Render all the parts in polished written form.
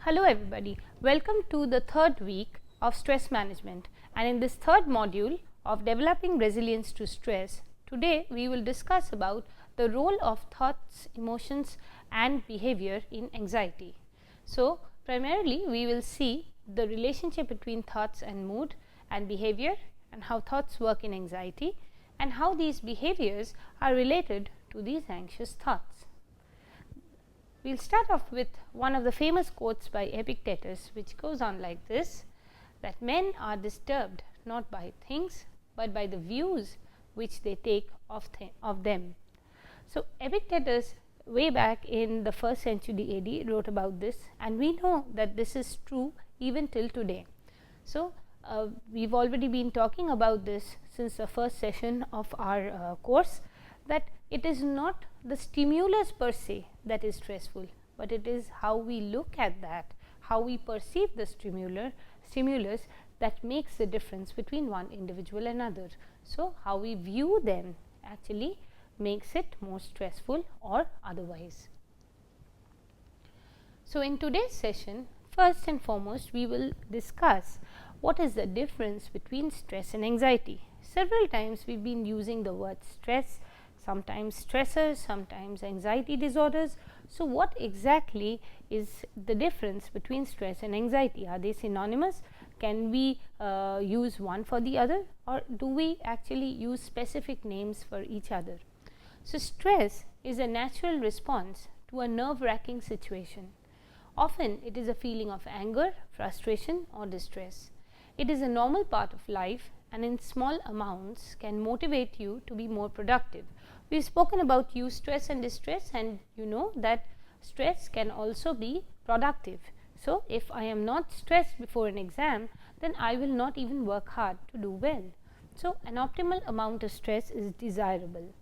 Hello everybody, welcome to the third week of stress management, and in this third module of developing resilience to stress, today we will discuss about the role of thoughts, emotions and behavior in anxiety. So, primarily we will see the relationship between thoughts and mood and behavior, and how thoughts work in anxiety and how these behaviors are related to these anxious thoughts. We will start off with one of the famous quotes by Epictetus, which goes on like this, that men are disturbed not by things but by the views which they take of them. So, Epictetus way back in the 1st century AD wrote about this, and we know that this is true even till today. So, we have already been talking about this since the first session of our course, that it is not the stimulus per se that is stressful, but it is how we look at that, how we perceive the stimulus that makes the difference between one individual and another. So, how we view them actually makes it more stressful or otherwise. So, in today's session, first and foremost we will discuss what is the difference between stress and anxiety. Several times we have been using the word stress, sometimes stressors, sometimes anxiety disorders. So, what exactly is the difference between stress and anxiety? Are they synonymous? Can we use one for the other, or do we actually use specific names for each other? So, stress is a natural response to a nerve-wracking situation. Often it is a feeling of anger, frustration or distress. It is a normal part of life, and in small amounts can motivate you to be more productive. We have spoken about eustress and distress, and you know that stress can also be productive. So, if I am not stressed before an exam, then I will not even work hard to do well. So, an optimal amount of stress is desirable.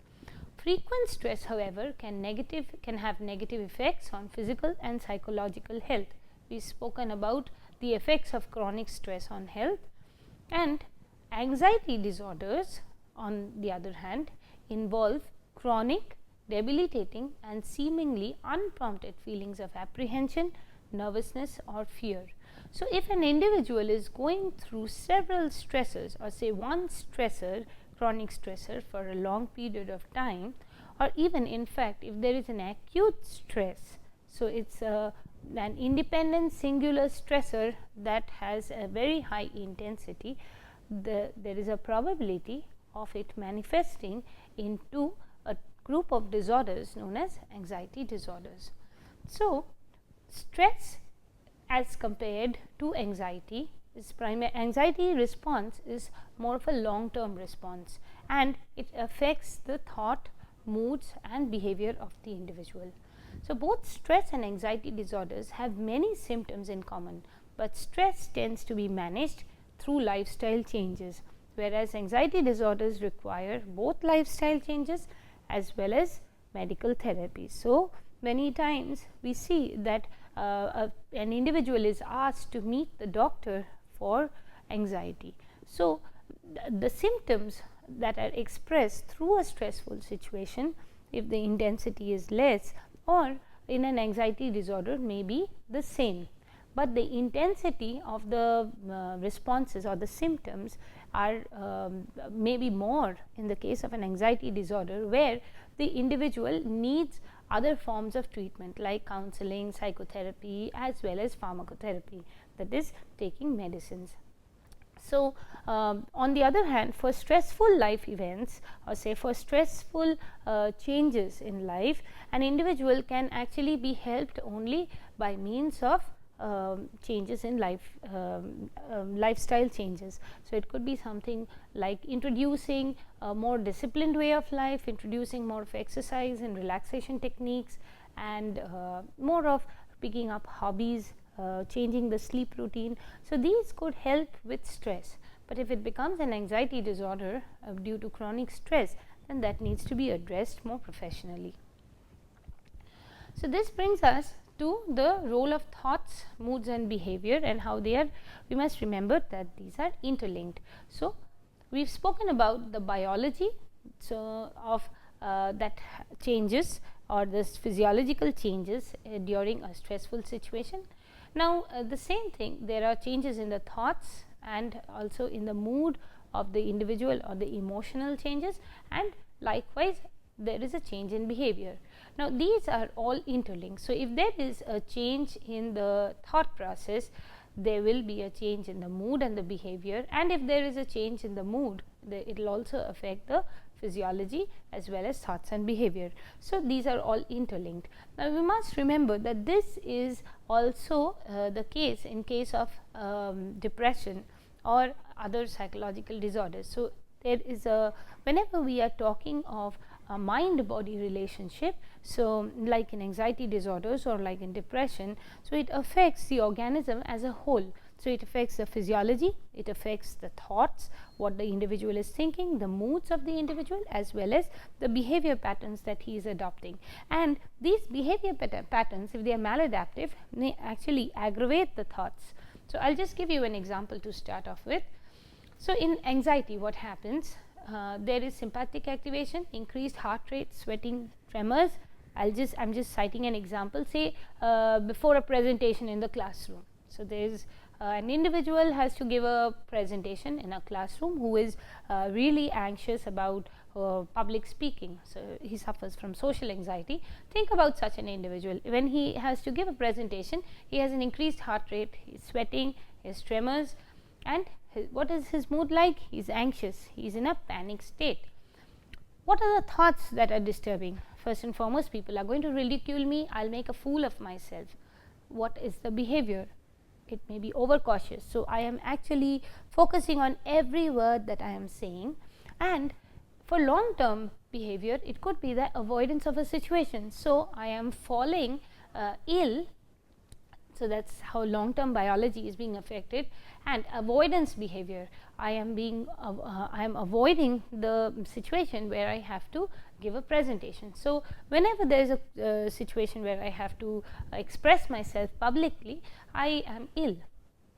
Frequent stress, however, can have negative effects on physical and psychological health. We have spoken about the effects of chronic stress on health, and anxiety disorders on the other hand involve chronic, debilitating and seemingly unprompted feelings of apprehension, nervousness or fear. So, if an individual is going through several stressors, or say one stressor, chronic stressor for a long period of time, or even in fact if there is an acute stress, so it is an independent singular stressor that has a very high intensity, there is a probability of it manifesting into a group of disorders known as anxiety disorders. So, stress as compared to anxiety is anxiety response is more of a long term response, and it affects the thought, moods and behavior of the individual. So, both stress and anxiety disorders have many symptoms in common, but stress tends to be managed through lifestyle changes, whereas anxiety disorders require both lifestyle changes as well as medical therapy. So, many times we see that an individual is asked to meet the doctor for anxiety. So, the symptoms that are expressed through a stressful situation, if the intensity is less, or in an anxiety disorder may be the same, but the intensity of the responses or the symptoms are maybe more in the case of an anxiety disorder, where the individual needs other forms of treatment like counseling, psychotherapy as well as pharmacotherapy, that is taking medicines. So, on the other hand, for stressful life events, or say for stressful changes in life, an individual can actually be helped only by means of changes in lifestyle changes. So, it could be something like introducing a more disciplined way of life, introducing more of exercise and relaxation techniques, and more of picking up hobbies, changing the sleep routine. So, these could help with stress, but if it becomes an anxiety disorder due to chronic stress, then that needs to be addressed more professionally. So, this brings us to the role of thoughts, moods and behavior, and how they are, we must remember that these are interlinked. So, we have spoken about the biology of that changes or this physiological changes during a stressful situation. Now, the same thing, there are changes in the thoughts and also in the mood of the individual or the emotional changes, and likewise there is a change in behavior. Now, these are all interlinked. So, if there is a change in the thought process, there will be a change in the mood and the behavior, and if there is a change in the mood, it will also affect the physiology as well as thoughts and behavior. So, these are all interlinked. Now, we must remember that this is also the case in case of depression or other psychological disorders. So, there is a, whenever we are talking of a mind body relationship, so like in anxiety disorders or like in depression, so it affects the organism as a whole. So, it affects the physiology, it affects the thoughts, what the individual is thinking, the moods of the individual, as well as the behavior patterns that he is adopting. And these behavior patterns, if they are maladaptive, may actually aggravate the thoughts. So, I will just give you an example to start off with. So, in anxiety, what happens? There is sympathetic activation, increased heart rate, sweating, tremors. I'm just citing an example, say before a presentation in the classroom. So, there is an individual has to give a presentation in a classroom who is really anxious about public speaking. So, he suffers from social anxiety. Think about such an individual. When he has to give a presentation, he has an increased heart rate, he is sweating, he has tremors, and what is his mood like? He is anxious, he is in a panic state. What are the thoughts that are disturbing? First and foremost, people are going to ridicule me, I will make a fool of myself. What is the behavior? It may be overcautious. So, I am actually focusing on every word that I am saying, and for long term behavior, it could be the avoidance of a situation. So, I am falling ill. So, that is how long term biology is being affected, and avoidance behavior. I am avoiding the situation where I have to give a presentation. So, whenever there is a situation where I have to express myself publicly, I am ill,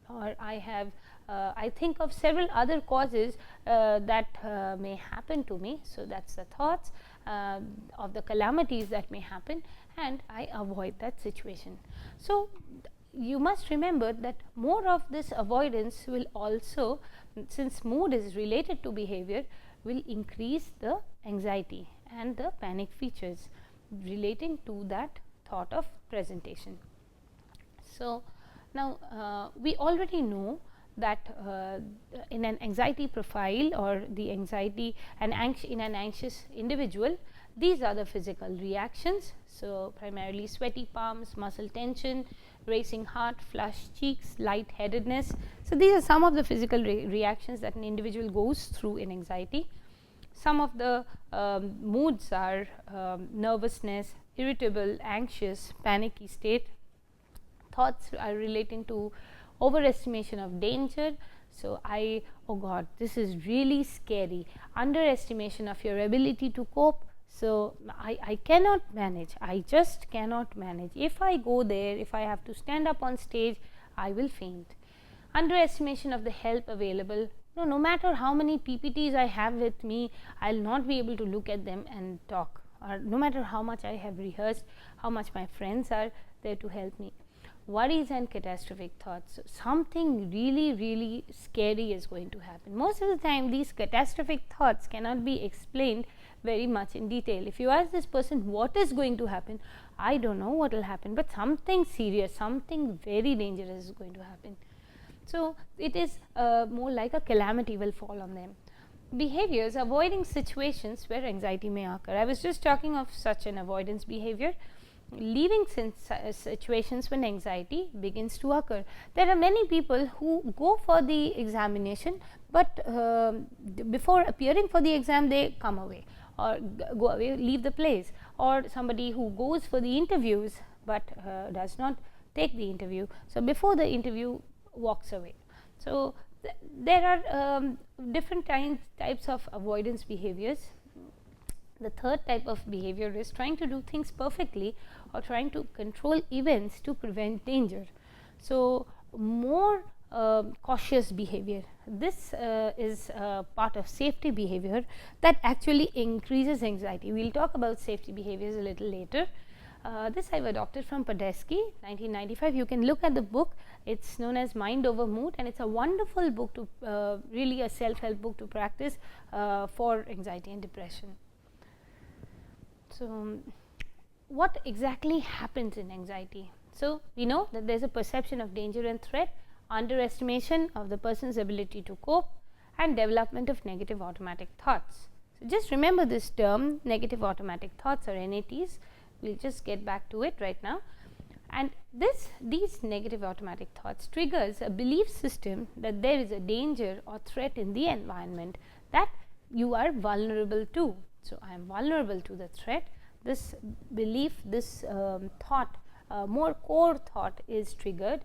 or I have I think of several other causes that may happen to me. So, that is the thoughts of the calamities that may happen, and I avoid that situation. So, you must remember that more of this avoidance will also, since mood is related to behavior, will increase the anxiety and the panic features relating to that thought of presentation. So, now we already know that in an anxiety profile or the anxiety and in an anxious individual, these are the physical reactions. So, primarily sweaty palms, muscle tension, racing heart, flushed cheeks, lightheadedness. So, these are some of the physical reactions that an individual goes through in anxiety. Some of the moods are nervousness, irritable, anxious, panicky state. Thoughts are relating to overestimation of danger. So, oh God, this is really scary. Underestimation of your ability to cope. So, I cannot manage, I just cannot manage. If I go there, if I have to stand up on stage, I will faint. Underestimation of the help available. No matter how many PPTs I have with me, I will not be able to look at them and talk, or no matter how much I have rehearsed, how much my friends are there to help me. Worries and catastrophic thoughts. So, something really scary is going to happen. Most of the time, these catastrophic thoughts cannot be explained very much in detail. If you ask this person what is going to happen, I don't know what will happen, but something serious, something very dangerous is going to happen. So, it is more like a calamity will fall on them. Behaviors: avoiding situations where anxiety may occur. I was just talking of such an avoidance behavior. Leaving situations when anxiety begins to occur. There are many people who go for the examination, but before appearing for the exam they come away or go away, leave the place, or somebody who goes for the interviews, but does not take the interview. So, before the interview walks away. So, there are different types of avoidance behaviors. The third type of behavior is trying to do things perfectly or trying to control events to prevent danger. So, more cautious behavior. This is part of safety behavior that actually increases anxiety. We will talk about safety behaviors a little later. This I have adopted from Padesky, 1995. You can look at the book. It's known as Mind Over Mood, and it's a wonderful book to really a self-help book to practice for anxiety and depression. So, what exactly happens in anxiety? So, we know that there is a perception of danger and threat, underestimation of the person's ability to cope, and development of negative automatic thoughts. So, just remember this term, negative automatic thoughts, or NATs. We will just get back to it right now. And these negative automatic thoughts triggers a belief system that there is a danger or threat in the environment that you are vulnerable to. So, I am vulnerable to the threat. This belief, this thought, more core thought is triggered,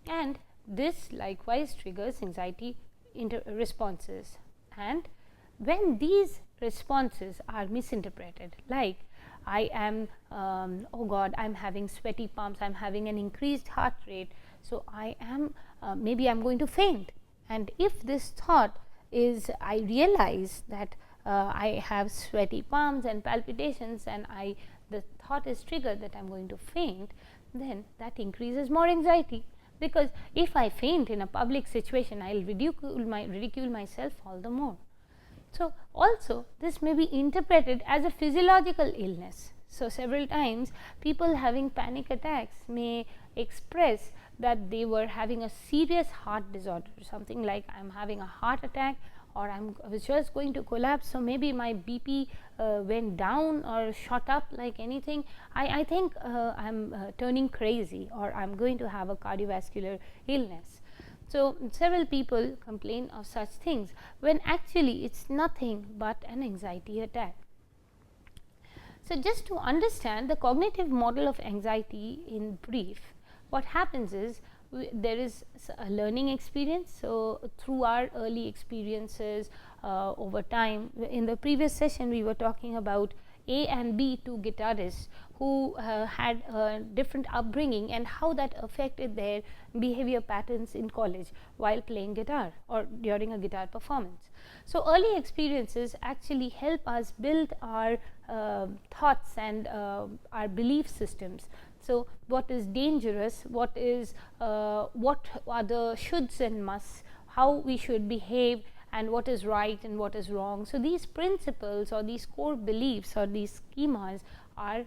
and this likewise triggers anxiety responses. And when these responses are misinterpreted, like I am oh God, I am having sweaty palms, I am having an increased heart rate, so I am maybe I am going to faint. And if this thought is, I realize that I have sweaty palms and palpitations, and the thought is triggered that I am going to faint, then that increases more anxiety, because if I faint in a public situation, I will ridicule myself all the more. So, also this may be interpreted as a physiological illness. So, several times people having panic attacks may express that they were having a serious heart disorder, something like I am having a heart attack, or I was just going to collapse. So, maybe my BP went down or shot up like anything. I think I am turning crazy, or I am going to have a cardiovascular illness. So, several people complain of such things, when actually it is nothing but an anxiety attack. So, just to understand the cognitive model of anxiety in brief, what happens is there is a learning experience. So, through our early experiences over time, in the previous session we were talking about A and B, two guitarists who had a different upbringing and how that affected their behavior patterns in college while playing guitar or during a guitar performance. So, early experiences actually help us build our thoughts and our belief systems. So, what is dangerous, what are the shoulds and musts, how we should behave, and what is right and what is wrong. So, these principles or these core beliefs or these schemas are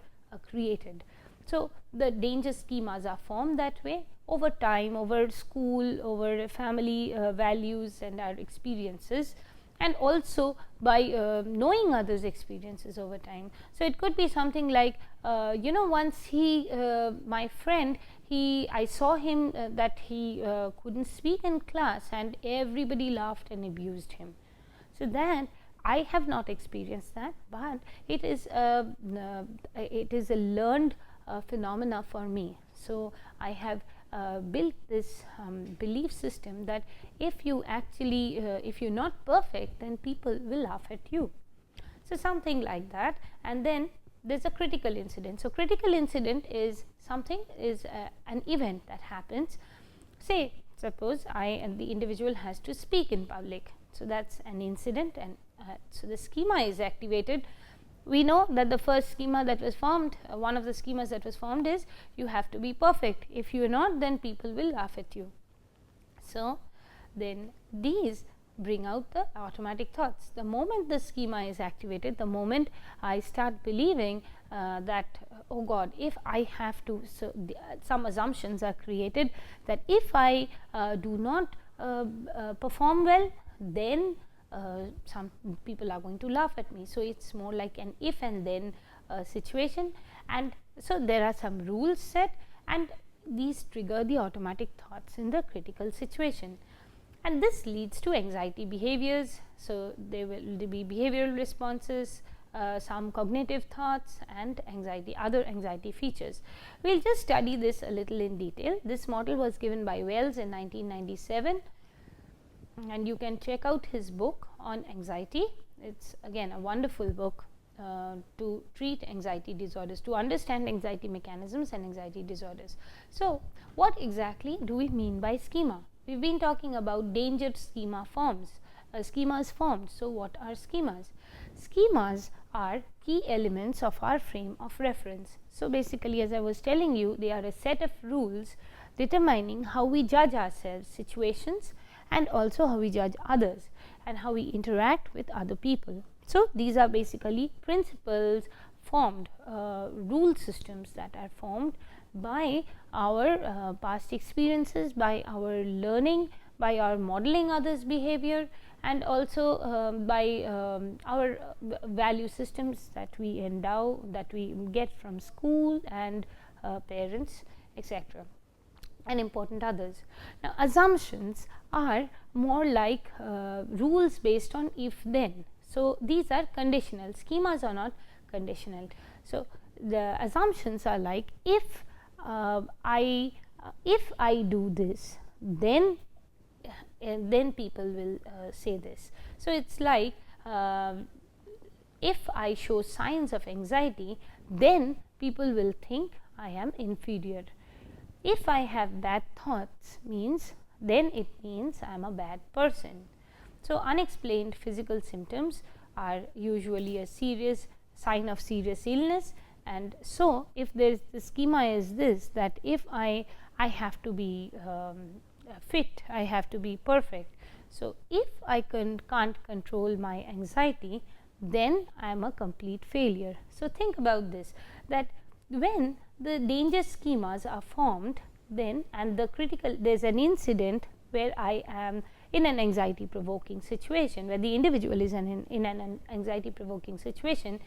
created. So, the danger schemas are formed that way over time, over school, over family values and our experiences, and also by knowing others' experiences over time. So, it could be something like once my friend, I saw him that he couldn't speak in class and everybody laughed and abused him. So, that I have not experienced that, but it is a learned phenomena for me. So, I have built this belief system that if you actually if you are not perfect, then people will laugh at you. So, something like that. And then there is a critical incident. So, critical incident is something an event that happens. Say, suppose the individual has to speak in public. So, that is an incident, and so the schema is activated. We know that the first schema that was formed, one of the schemas that was formed is you have to be perfect. If you are not, then people will laugh at you. So, then these bring out the automatic thoughts. The moment the schema is activated, the moment I start believing that oh God, if I have to, so some assumptions are created that if I do not perform well, then some people are going to laugh at me. So, it is more like an if and then situation, and so there are some rules set, and these trigger the automatic thoughts in the critical situation, and this leads to anxiety behaviors. So, there will be behavioral responses, some cognitive thoughts, and other anxiety features. We will just study this a little in detail. This model was given by Wells in 1997. And you can check out his book on anxiety. It is again a wonderful book to treat anxiety disorders, to understand anxiety mechanisms and anxiety disorders. So, what exactly do we mean by schema? We have been talking about danger schema forms, schemas formed. So, what are schemas? Schemas are key elements of our frame of reference. So, basically, as I was telling you, they are a set of rules determining how we judge ourselves, situations, and also how we judge others and how we interact with other people. So, these are basically principles formed, rule systems that are formed by our past experiences, by our learning, by our modeling others' behavior, and also by our value systems that we endow, that we get from school and parents, etc., and important others. Now, assumptions are more like rules based on if then. So, these are conditional, schemas are not conditional. So, the assumptions are like if I do this, then people will say this. So, it is like if I show signs of anxiety, then people will think I am inferior. If I have bad thoughts, then it means I am a bad person. So, unexplained physical symptoms are usually a serious sign of serious illness, and so if there is the schema is this, that if I have to be fit, I have to be perfect. So, if I can't control my anxiety, then I am a complete failure. So, think about this, that when the danger schemas are formed, then and the critical, there is an incident where I am in an anxiety provoking situation, where the individual is in an anxiety provoking situation,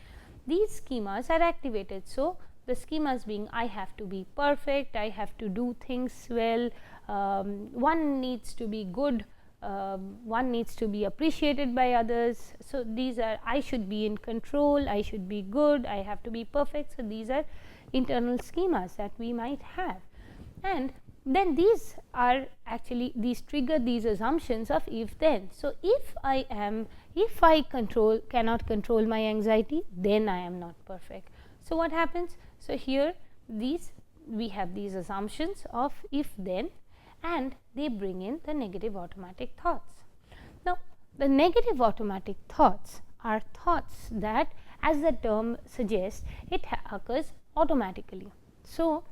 these schemas are activated. So, the schemas being I have to be perfect, I have to do things well, one needs to be good, one needs to be appreciated by others. So, these are I should be in control, I should be good, I have to be perfect. So, these are internal schemas that we might have, and then these are actually, these trigger these assumptions of if then. So, if I cannot control my anxiety, then I am not perfect. So, what happens? So, here we have these assumptions of if then, and they bring in the negative automatic thoughts. Now, the negative automatic thoughts are thoughts that, as the term suggests, it occurs automatically. So,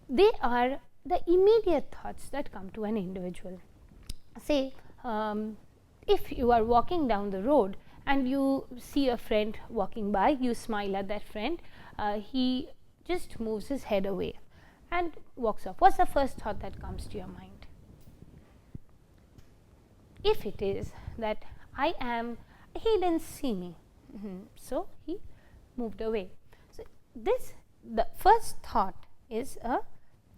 they are the immediate thoughts that come to an individual. Say, if you are walking down the road and you see a friend walking by, you smile at that friend, he just moves his head away and walks off. What is the first thought that comes to your mind? If it is that he didn't see me, so he moved away. So, the first thought is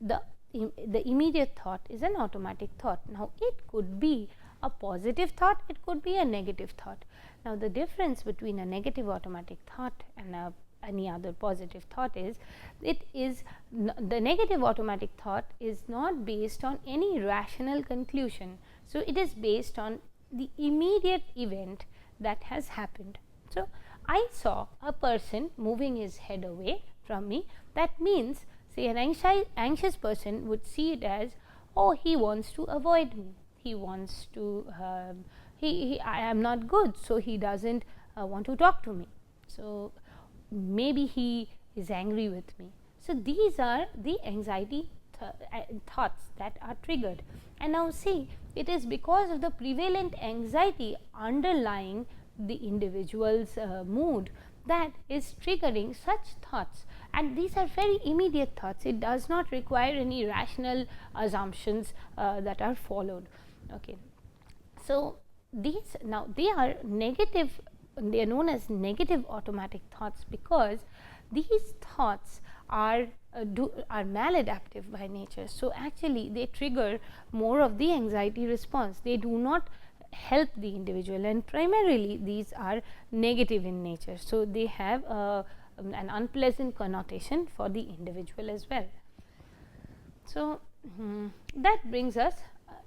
the immediate thought is an automatic thought. Now, it could be a positive thought, it could be a negative thought. Now, the difference between a negative automatic thought and any other positive thought is, the negative automatic thought is not based on any rational conclusion. So, it is based on the immediate event that has happened. So, I saw a person moving his head away from me. That means, say, an anxious person would see it as, oh, he wants to avoid me, he wants to I am not good, so he doesn't want to talk to me. So, maybe he is angry with me. So, these are the anxiety thoughts that are triggered. And now, see, it is because of the prevalent anxiety underlying the individual's mood that is triggering such thoughts, and these are very immediate thoughts. It does not require any rational assumptions that are followed. Okay. So, these now they are negative, they are known as negative automatic thoughts, because these thoughts are maladaptive by nature. So, actually they trigger more of the anxiety response, they do not help the individual, and primarily these are negative in nature. So, they have an unpleasant connotation for the individual as well. So, that brings us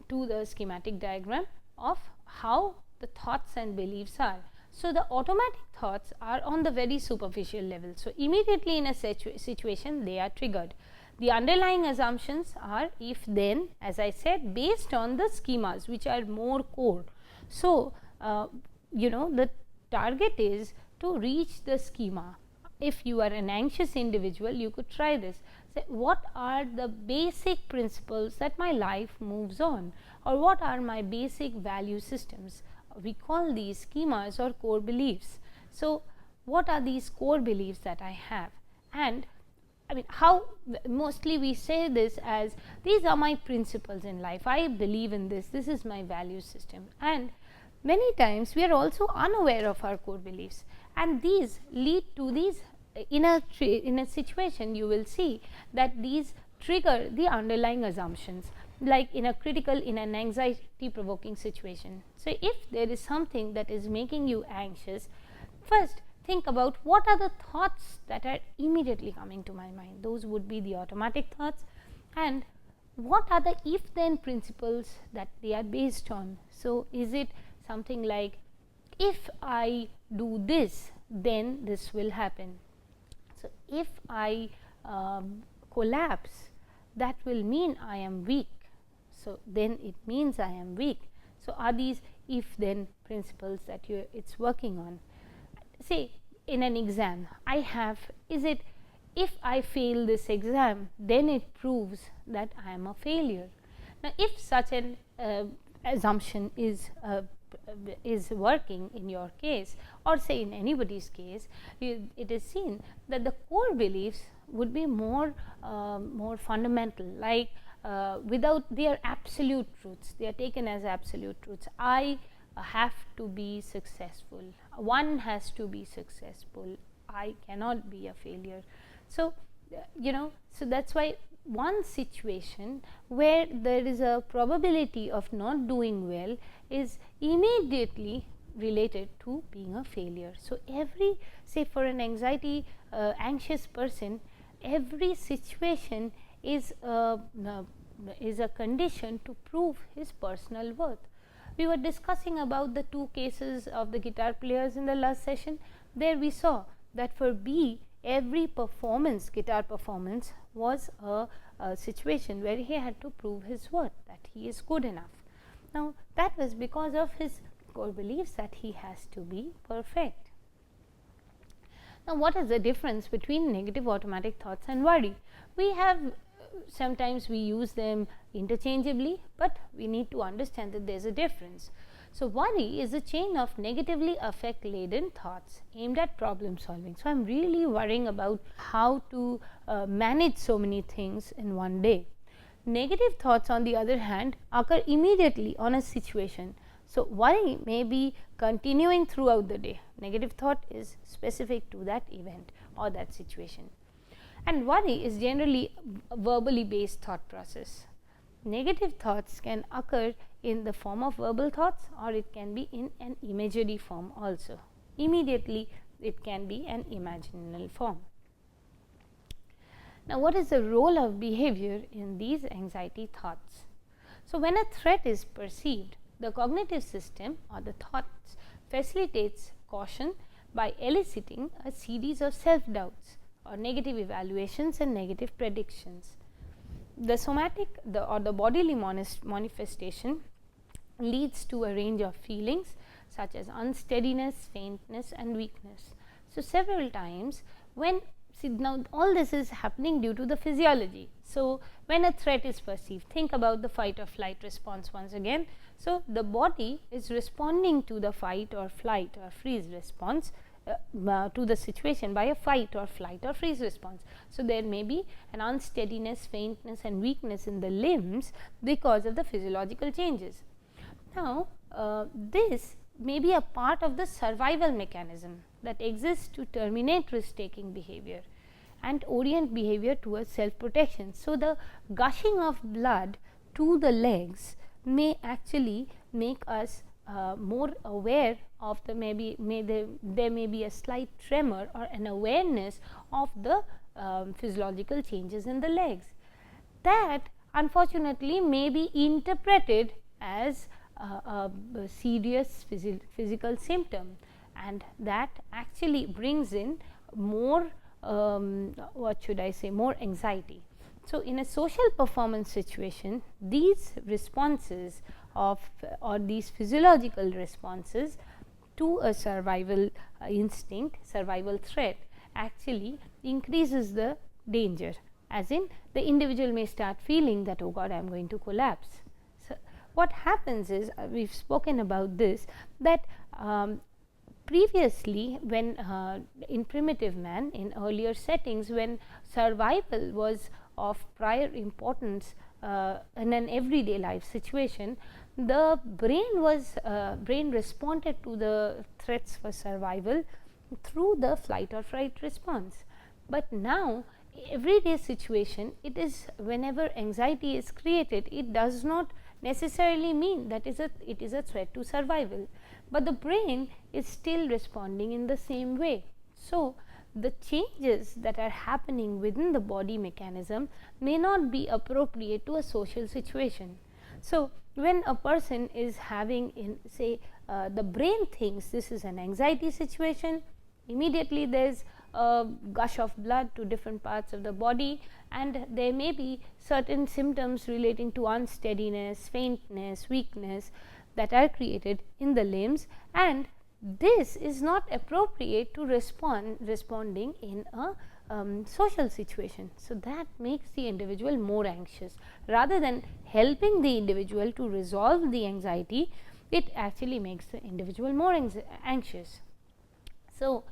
to the schematic diagram of how the thoughts and beliefs are. So, the automatic thoughts are on the very superficial level. So, immediately in a situation they are triggered. The underlying assumptions are if then, as I said, based on the schemas which are more core. So, the target is to reach the schema. If you are an anxious individual, you could try this. Say, what are the basic principles that my life moves on, or what are my basic value systems? We call these schemas or core beliefs. So, what are these core beliefs that I have? And I mean, how mostly we say this as, these are my principles in life, I believe in this, this is my value system. And many times we are also unaware of our core beliefs, and these lead to these in a situation you will see that these trigger the underlying assumptions, like in an anxiety provoking situation. So, if there is something that is making you anxious, first think about what are the thoughts that are immediately coming to my mind. Those would be the automatic thoughts, and what are the if then principles that they are based on. So, is it something like, if I do this, then this will happen. So, if I collapse, that will mean I am weak. So, then it means I am weak. So, are these if then principles that it's working on. Say in an exam, I have, is it, if I fail this exam, then it proves that I am a failure. Now, if such an assumption is working in your case, or say in anybody's case, it is seen that the core beliefs would be more fundamental, like without, they are absolute truths, they are taken as absolute truths. I have to be successful, one has to be successful, I cannot be a failure. So, so that is why one situation where there is a probability of not doing well is immediately related to being a failure. So, say for an anxious person, every situation is a condition to prove his personal worth. We were discussing about the two cases of the guitar players in the last session. There we saw that for B, every guitar performance was a situation where he had to prove his worth, that he is good enough. Now, that was because of his core beliefs that he has to be perfect. Now, what is the difference between negative automatic thoughts and worry? We have sometimes we use them interchangeably, but we need to understand that there is a difference. So, worry is a chain of negatively affect laden thoughts aimed at problem solving. So, I am really worrying about how to manage so many things in one day. Negative thoughts, on the other hand, occur immediately on a situation. So, worry may be continuing throughout the day. Negative thought is specific to that event or that situation. And worry is generally a verbally based thought process. Negative thoughts can occur in the form of verbal thoughts, or it can be in an imagery form also. Immediately it can be an imaginal form. Now, what is the role of behavior in these anxiety thoughts? So, when a threat is perceived, the cognitive system or the thoughts facilitates caution by eliciting a series of self-doubts or negative evaluations and negative predictions. The somatic or the bodily manifestation leads to a range of feelings such as unsteadiness, faintness and weakness. So, several times when now all this is happening due to the physiology. So, when a threat is perceived, think about the fight or flight response once again. So, the body is responding to the fight or flight or freeze response to the situation by a fight or flight or freeze response. So, there may be an unsteadiness, faintness and weakness in the limbs because of the physiological changes. Now, this may be a part of the survival mechanism that exists to terminate risk taking behavior and orient behavior towards self protection. So, the gushing of blood to the legs may actually make us more aware of there may be a slight tremor or an awareness of the physiological changes in the legs. That unfortunately may be interpreted as a serious physical symptom, and that actually brings in more more anxiety. So, in a social performance situation, these responses or these physiological responses to a survival instinct, survival threat, actually increases the danger, as in the individual may start feeling that, oh God, I am going to collapse. So, what happens is, we have spoken about this, that previously when in primitive man, in earlier settings, when survival was of prior importance in an everyday life situation, the brain responded to the threats for survival through the flight or fright response. But now, everyday situation, it is whenever anxiety is created, it does not necessarily mean that it is a threat to survival, but the brain is still responding in the same way. So, the changes that are happening within the body mechanism may not be appropriate to a social situation. So, when a person is having the brain thinks this is an anxiety situation, immediately there is a gush of blood to different parts of the body, and there may be certain symptoms relating to unsteadiness, faintness, weakness that are created in the limbs, and this is not appropriate to responding in a social situation. So, that makes the individual more anxious. Rather than helping the individual to resolve the anxiety, it actually makes the individual more anxious. So,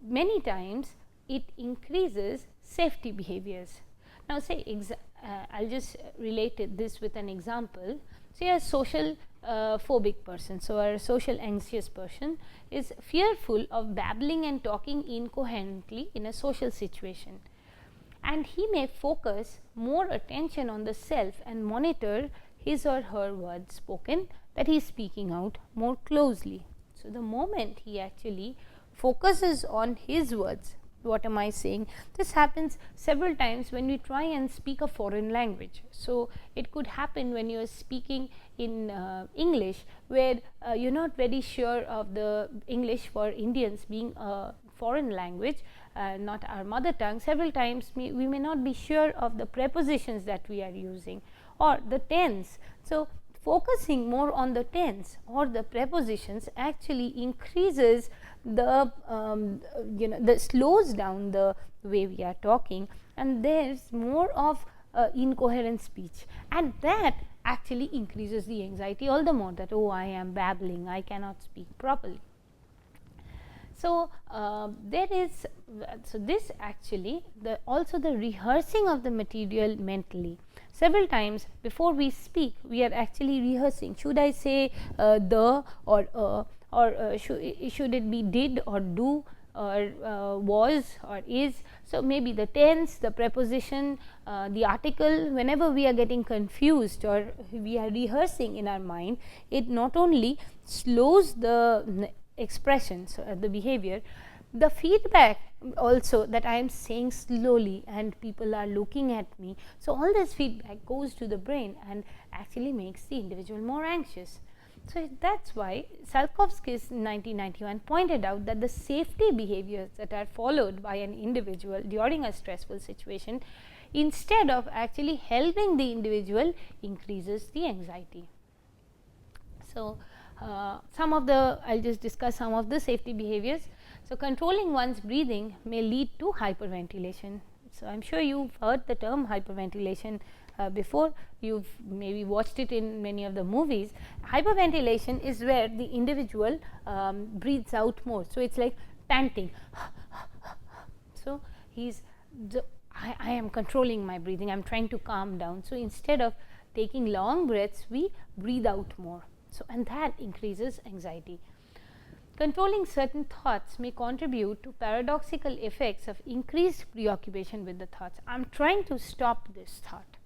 many times it increases safety behaviors. Now, say I will just relate this with an example. Say a social phobic person, so a social anxious person is fearful of babbling and talking incoherently in a social situation, and he may focus more attention on the self and monitor his or her words spoken, that he is speaking out more closely. So, the moment he actually focuses on his words, what am I saying? This happens several times when we try and speak a foreign language. So, it could happen when you are speaking in English, where you are not very sure of the English for Indians being a foreign language, not our mother tongue. Several times we may not be sure of the prepositions that we are using or the tense. So, focusing more on the tense or the prepositions actually increases the slows down the way we are talking, and there is more of incoherent speech, and that actually increases the anxiety all the more, that, oh, I am babbling, I cannot speak properly. So, this actually also the rehearsing of the material mentally. Several times before we speak, we are actually rehearsing, should I say the or should it be did or do or was or is. So, maybe the tense, the preposition, the article, whenever we are getting confused or we are rehearsing in our mind, it not only slows the expressions, the behavior, the feedback also, that I am saying slowly and people are looking at me. So, all this feedback goes to the brain and actually makes the individual more anxious. So, that is why Tsiolkovsky in 1991 pointed out that the safety behaviors that are followed by an individual during a stressful situation, instead of actually helping the individual, increases the anxiety. So, I will just discuss some of the safety behaviors. So, controlling one's breathing may lead to hyperventilation. So, I am sure you have heard the term hyperventilation before, you have maybe watched it in many of the movies. Hyperventilation is where the individual breathes out more. So, it is like panting. So, I am controlling my breathing, I am trying to calm down. So, instead of taking long breaths, we breathe out more. So, and that increases anxiety. Controlling certain thoughts may contribute to paradoxical effects of increased preoccupation with the thoughts. I am trying to stop this thought.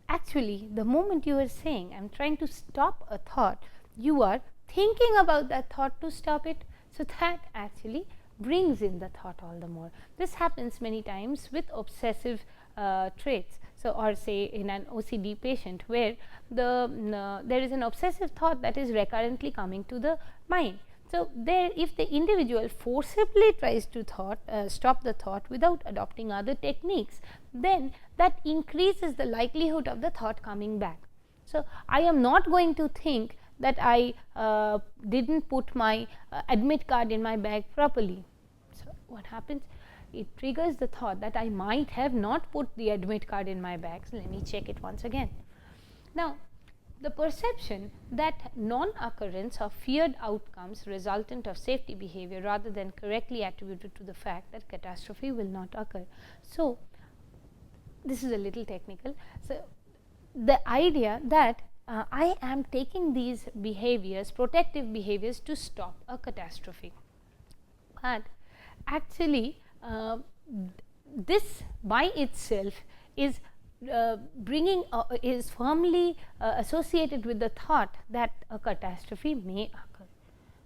Actually, the moment you are saying I am trying to stop a thought, you are thinking about that thought to stop it. So, that actually brings in the thought all the more. This happens many times with obsessive traits. So, or say in an OCD patient, where there is an obsessive thought that is recurrently coming to the mind. So, there if the individual forcibly tries to stop the thought without adopting other techniques, then that increases the likelihood of the thought coming back. So, I am not going to think that I didn't put my admit card in my bag properly. So, what happens? It triggers the thought that I might have not put the admit card in my bag. So, let me check it once again. Now, the perception that non-occurrence of feared outcomes resultant of safety behavior rather than correctly attributed to the fact that catastrophe will not occur. So, this is a little technical. So, the idea that I am taking these behaviors, protective behaviors, to stop a catastrophe, but actually this by itself is is firmly associated with the thought that a catastrophe may occur.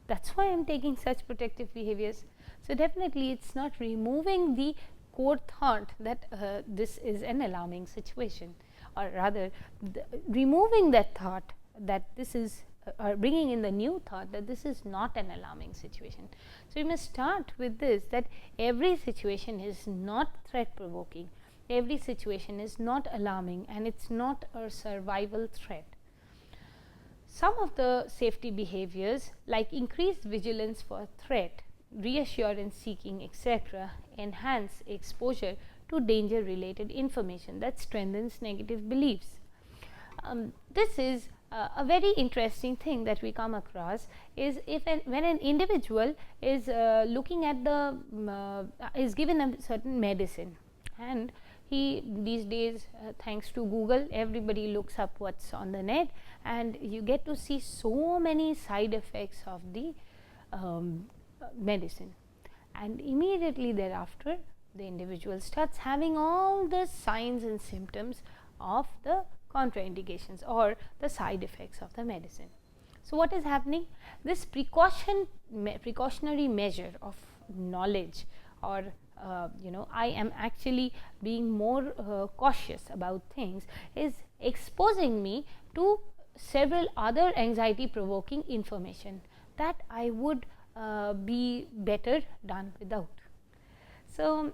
That is why I am taking such protective behaviors. So, definitely it is not removing the core thought that this is an alarming situation, or rather removing that thought that this is or bringing in the new thought that this is not an alarming situation. So, we must start with this, that every situation is not threat provoking, every situation is not alarming, and it is not a survival threat. Some of the safety behaviors like increased vigilance for threat, reassurance seeking, etc., enhance exposure to danger related information that strengthens negative beliefs. This is a very interesting thing that we come across is when an individual is looking at the is given a certain medicine, and he these days thanks to Google, everybody looks up what's on the net, and you get to see so many side effects of the medicine, and immediately thereafter the individual starts having all the signs and symptoms of the contraindications or the side effects of the medicine. So, what is happening? This precautionary measure of knowledge, or I am actually being more cautious about things, is exposing me to several other anxiety provoking information that I would be better done without. So,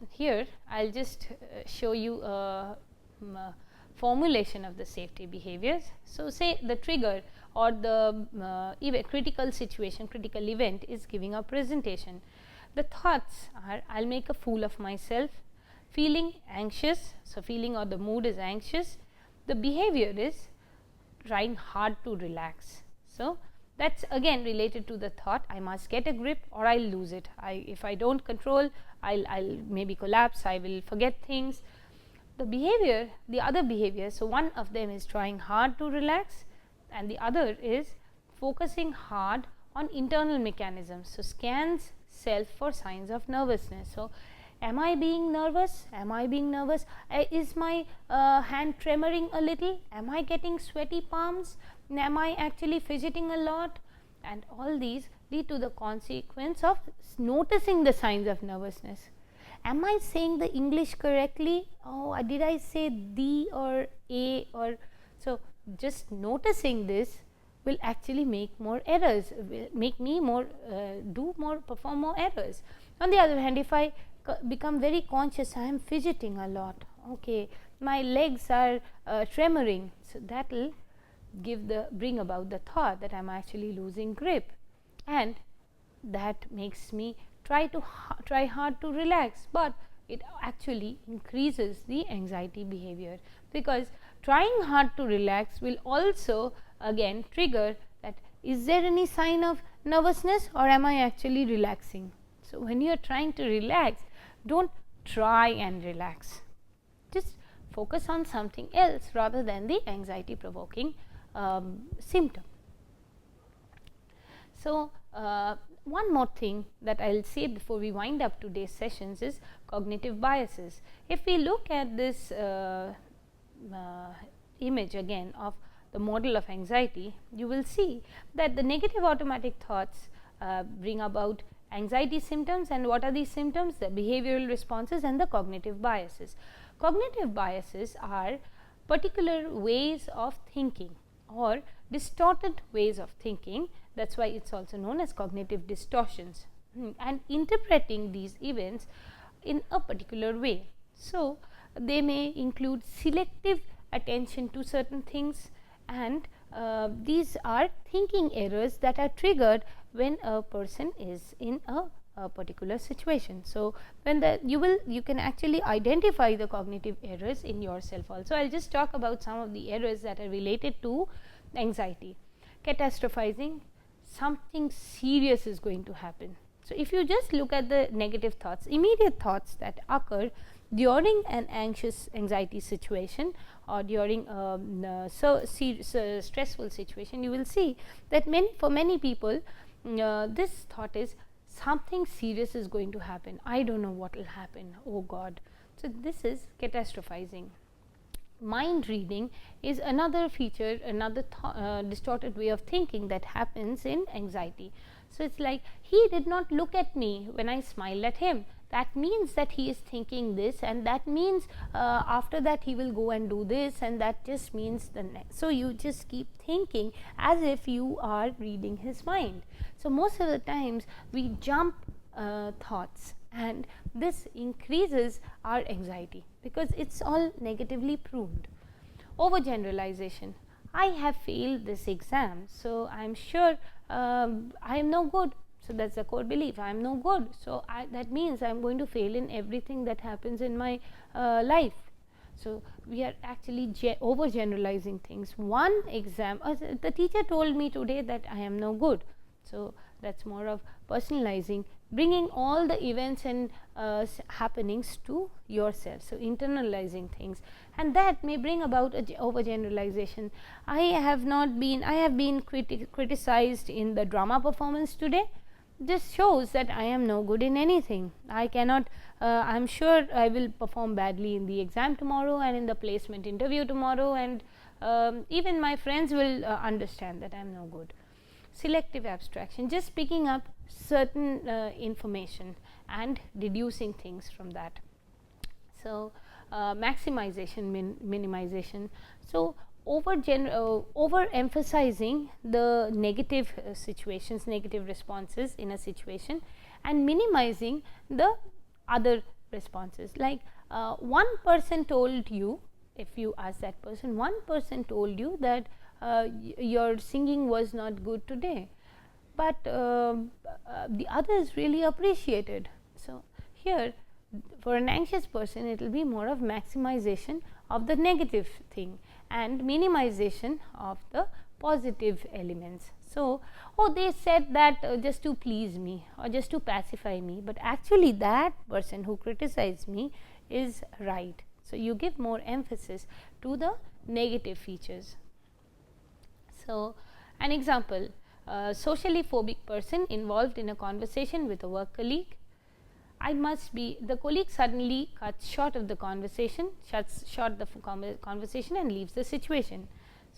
here I will just show you a formulation of the safety behaviors. So, say the trigger or the critical situation, critical event is giving a presentation. The thoughts are, I will make a fool of myself, feeling anxious. So, feeling or the mood is anxious. The behavior is trying hard to relax. So, that is again related to the thought, I must get a grip or I will lose it. If I do not control, I will maybe collapse, I will forget things. The behavior, the other behavior, so one of them is trying hard to relax, and the other is focusing hard on internal mechanisms. So, scans self for signs of nervousness. So, am I being nervous? Am I being nervous? Is my hand tremoring a little? Am I getting sweaty palms? Am I actually fidgeting a lot? And all these lead to the consequence of noticing the signs of nervousness. Am I saying the English correctly? Oh, did I say the or a or so? Just noticing this will actually make more errors, will make me more perform more errors. On the other hand, if I become very conscious, I am fidgeting a lot. Okay, my legs are tremoring. So, that will bring about the thought that I am actually losing grip, and that makes me try hard to relax, but it actually increases the anxiety behavior, because trying hard to relax will also again trigger that is there any sign of nervousness or am I actually relaxing. So, when you are trying to relax, do not try and relax, just focus on something else rather than the anxiety provoking symptom. So, one more thing that I will say before we wind up today's sessions is cognitive biases. If we look at this image again of the model of anxiety, you will see that the negative automatic thoughts bring about anxiety symptoms, and what are these symptoms? The behavioral responses and the cognitive biases. Cognitive biases are particular ways of thinking or distorted ways of thinking. That is why it is also known as cognitive distortions, and interpreting these events in a particular way. So, they may include selective attention to certain things, and these are thinking errors that are triggered when a person is in a particular situation. So, when you can actually identify the cognitive errors in yourself also. I will just talk about some of the errors that are related to anxiety. Catastrophizing, something serious is going to happen. So, if you just look at the negative thoughts, immediate thoughts that occur during an anxious anxiety situation or during a stressful situation, you will see that for many people this thought is something serious is going to happen. I don't know what will happen. Oh God. So, this is catastrophizing. Mind reading is another feature, another distorted way of thinking that happens in anxiety. So, it is like, he did not look at me when I smiled at him. That means that he is thinking this, and that means after that he will go and do this, and that just means the next. So, you just keep thinking as if you are reading his mind. So, most of the times we jump thoughts, and this increases our anxiety because it is all negatively pruned. Overgeneralization. I have failed this exam, so I am sure I am no good. So, that is the core belief, I am no good. So, that means I am going to fail in everything that happens in my life. So, we are actually overgeneralizing things. One exam, the teacher told me today that I am no good. So, that is more of personalizing, bringing all the events and happenings to yourself. So, internalizing things, and that may bring about overgeneralization. I have been criticized in the drama performance today. This shows that I am no good in anything. I cannot, I am sure I will perform badly in the exam tomorrow and in the placement interview tomorrow, and even my friends will understand that I am no good. Selective abstraction, just picking up certain information and deducing things from that. So, maximization, minimization. So, overemphasizing the negative situations, negative responses in a situation, and minimizing the other responses. Like one person told you, if you ask that person, one person told you that your singing was not good today, but the others really appreciated. So, here for an anxious person it will be more of maximization of the negative thing and minimization of the positive elements. So, oh, they said that just to please me or just to pacify me, but actually that person who criticized me is right. So, you give more emphasis to the negative features. So, an example, socially phobic person involved in a conversation with a work colleague. The colleague suddenly cuts short of the conversation, shuts short the conversation and leaves the situation.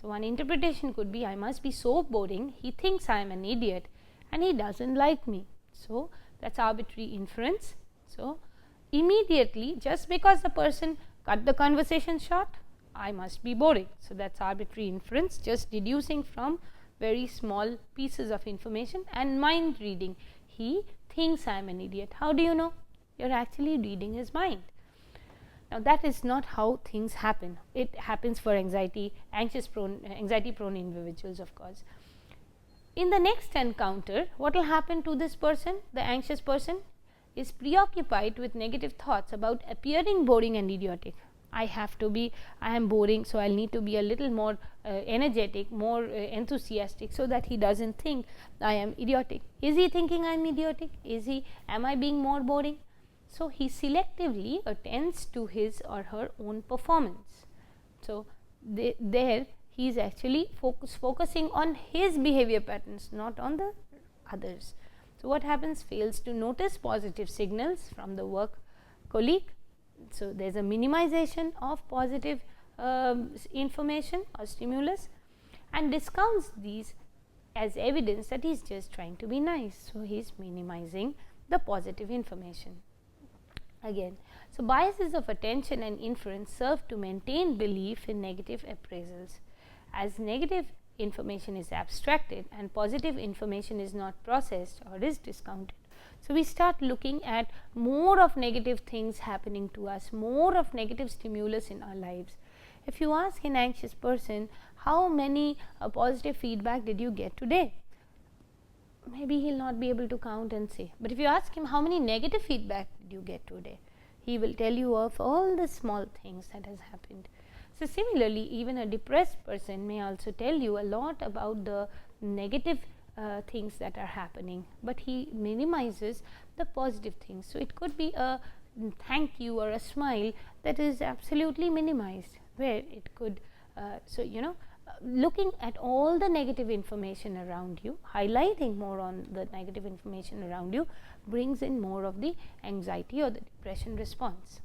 So, one interpretation could be, I must be so boring, he thinks I am an idiot and he does not like me. So, that is arbitrary inference. So, immediately, just because the person cut the conversation short, I must be boring. So, that is arbitrary inference, just deducing from very small pieces of information. And mind reading, he thinks I am an idiot. How do you know? You are actually reading his mind. Now, that is not how things happen. It happens for anxiety prone individuals, of course. In the next encounter, what will happen to this person? The anxious person is preoccupied with negative thoughts about appearing boring and idiotic. I am boring, so I will need to be a little more energetic, more enthusiastic, so that he does not think I am idiotic. Is he thinking I am idiotic? Am I being more boring? So, he selectively attends to his or her own performance. So, there he is actually focusing on his behavior patterns, not on the others. So, what happens? Fails to notice positive signals from the work colleague. So, there is a minimization of positive information or stimulus and discounts these as evidence that he is just trying to be nice. So, he is minimizing the positive information. Again, so biases of attention and inference serve to maintain belief in negative appraisals. As negative information is abstracted and positive information is not processed or is discounted. So, we start looking at more of negative things happening to us, more of negative stimulus in our lives, If you ask an anxious person, how many positive feedback did you get today? Maybe he will not be able to count and say. But if you ask him, how many negative feedback did you get today? He will tell you of all the small things that has happened. So, similarly, even a depressed person may also tell you a lot about the negative things that are happening, but he minimizes the positive things. So, it could be a thank you or a smile that is absolutely minimized, where it could looking at all the negative information around you, highlighting more on the negative information around you, brings in more of the anxiety or the depression response.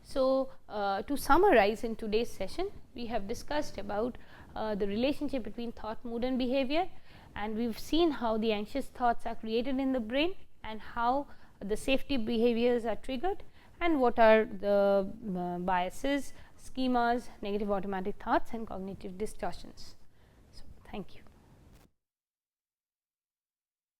So, to summarize, in today's session, we have discussed about the relationship between thought, mood and behavior, and we have seen how the anxious thoughts are created in the brain and how the safety behaviors are triggered, and what are the biases, schemas, negative automatic thoughts and cognitive distortions. So, thank you.